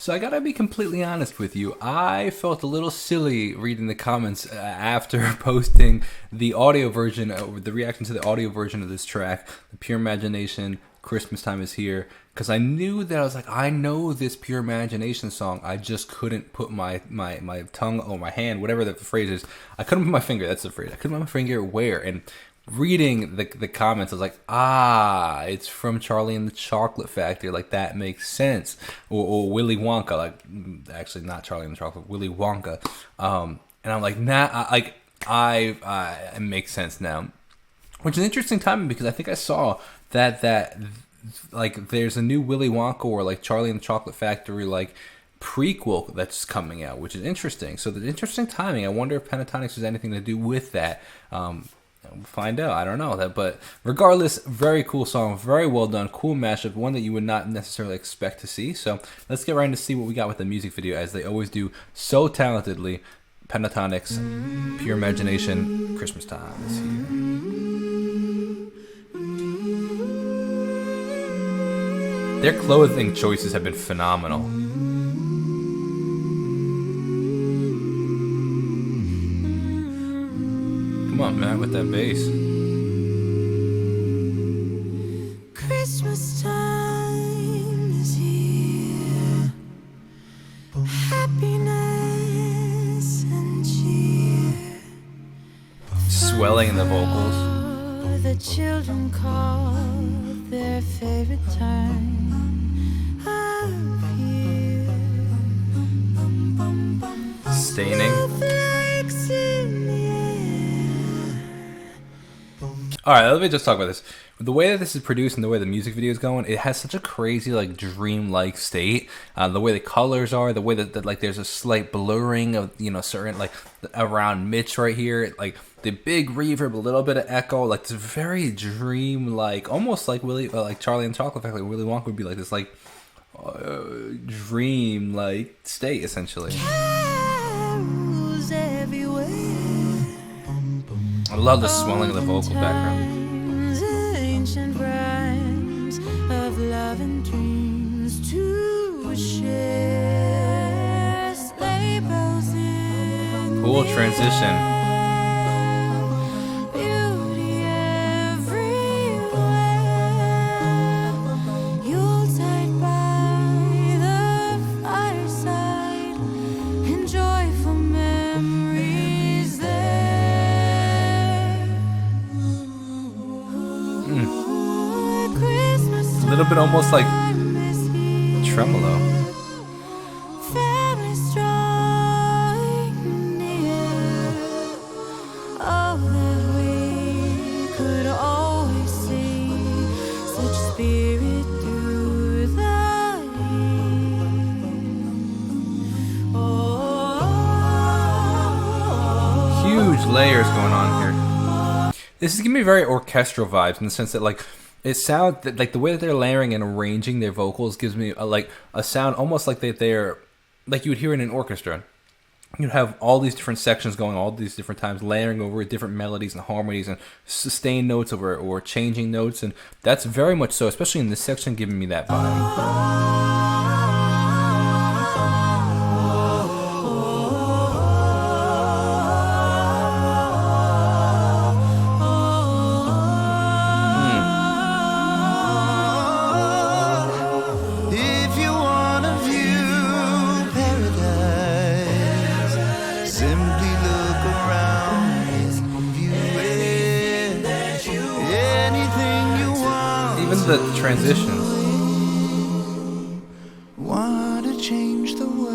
So I gotta be completely honest with you. I felt a little silly reading the comments after posting the audio version, the reaction to the audio version of this track, "The Pure Imagination." Christmas Time Is Here, because I knew that I was like, I know this Pure Imagination song. I just couldn't put my tongue or my hand, whatever the phrase is. I couldn't put my finger. That's the phrase. I couldn't put my finger where. And reading the comments, I was like, it's from Charlie and the Chocolate Factory. Like, that makes sense. Or Willy Wonka. Like, actually not Charlie and the Chocolate, Willy Wonka. And I'm like, it makes sense now. Which is an interesting timing, because I think I saw that like there's a new Willy Wonka or like Charlie and the Chocolate Factory like prequel that's coming out, which is interesting. So the interesting timing. I wonder if Pentatonix has anything to do with that. We'll find out. I don't know that, but regardless, very cool song, very well done, cool mashup, one that you would not necessarily expect to see. So let's get right into see what we got with the music video, as they always do so talentedly. Pentatonix, Pure Imagination, Christmas Time Is Here. Their clothing choices have been phenomenal. Come on, man, with that bass. Christmas time is here. Happiness and cheer. Swelling in the vocals. The children call their favorite time. Staining. Alright, let me just talk about this. The way that this is produced and the way the music video is going, it has such a crazy, like, dream-like state. The way the colors are, the way that like, there's a slight blurring of, certain, like, around Mitch right here, like, the big reverb, a little bit of echo, like, it's very dream-like, almost like like Charlie and the Chocolate Factory, like Willy Wonka would be like this, like, dream-like state, essentially. I love the swelling of the vocal background. Ancient rhymes of love and dreams to share. Sleigh bells in Cool transition. beauty everywhere. Yuletide by the fireside, and joyful memories there. Christmas A little bit almost like time is here. tremolo. Families drawing near. Oh, that we could always see such spirit through the year. Oh, Huge layers going on here. This is giving me very orchestral vibes, in the sense that, like, it sounds that, like, the way that they're layering and arranging their vocals gives me a sound almost like they're like you would hear in an orchestra. You'd have all these different sections going all these different times, layering over different melodies and harmonies and sustained notes or changing notes, and that's very much so, especially in this section, giving me that vibe. If you wanna view paradise, simply look around and view it. Anything you want. Even the transitions. Want to change the world?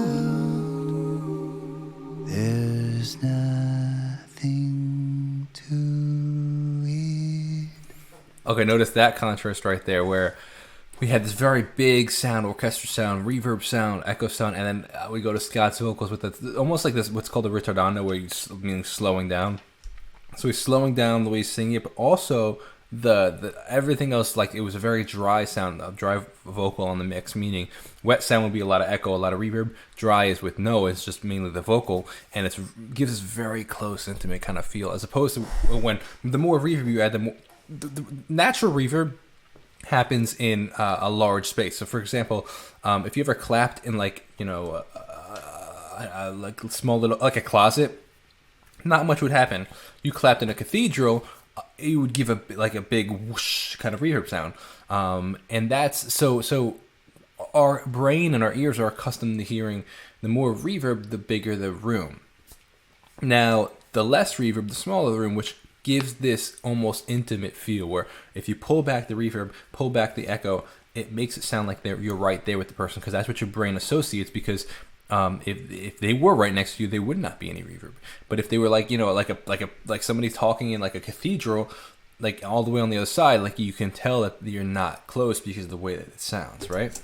There's nothing to it. Okay, notice that contrast right there, where we had this very big sound, orchestra sound, reverb sound, echo sound, and then we go to Scott's vocals with almost like this, what's called a ritardando, where he's meaning slowing down. So he's slowing down the way he's singing it, but also the everything else, like, it was a very dry sound, a dry vocal on the mix, meaning wet sound would be a lot of echo, a lot of reverb. Dry is with no, it's just mainly the vocal, and it gives this very close, intimate kind of feel, as opposed to when the more reverb you add, the natural reverb happens in a large space. So, for example, if you ever clapped in like like a small little like a closet, not much would happen. You clapped in a cathedral, it would give a big whoosh kind of reverb sound, and that's so. Our brain and our ears are accustomed to hearing the more reverb, the bigger the room. Now, the less reverb, the smaller the room, which gives this almost intimate feel where if you pull back the reverb, pull back the echo, it makes it sound like you're right there with the person, because that's what your brain associates. Because if they were right next to you, there would not be any reverb. But if they were like like somebody talking in like a cathedral, like all the way on the other side, like you can tell that you're not close because of the way that it sounds, right?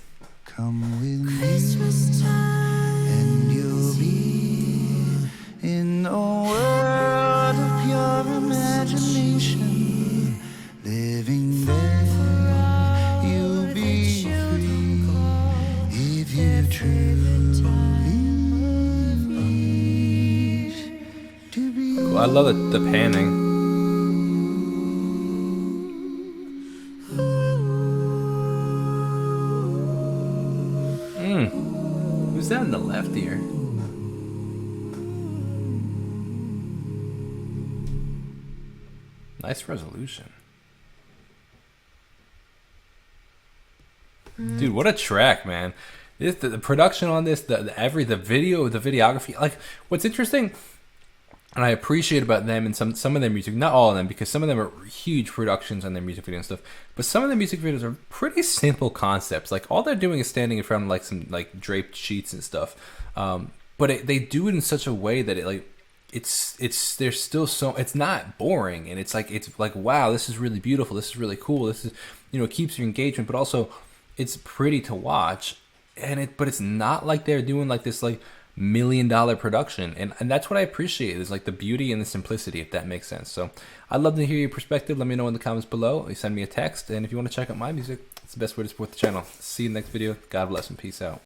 Come with me, Christmas time. and you'll be in a world of pure imagination. Living there, you'll be free if you truly wish to be. Cool. I love the panning. Who's that in the left ear? Nice resolution. Dude, what a track, man. The production on this, the videography. Like, what's interesting, and I appreciate about them and some of their music, not all of them, because some of them are huge productions on their music video and stuff, but some of the music videos are pretty simple concepts. Like, all they're doing is standing in front of like some like draped sheets and stuff, but they do it in such a way that it's there's still so, it's not boring, and it's like wow, this is really beautiful, this is really cool, this is, it keeps your engagement, but also it's pretty to watch, but it's not like they're doing like this like $1 million production, and that's what I appreciate, is like the beauty and the simplicity, if that makes sense. So I'd love to hear your perspective. Let me know in the comments below. You send me a text, and if you want to check out my music, it's the best way to support the channel. See you in the next video. God bless and peace out.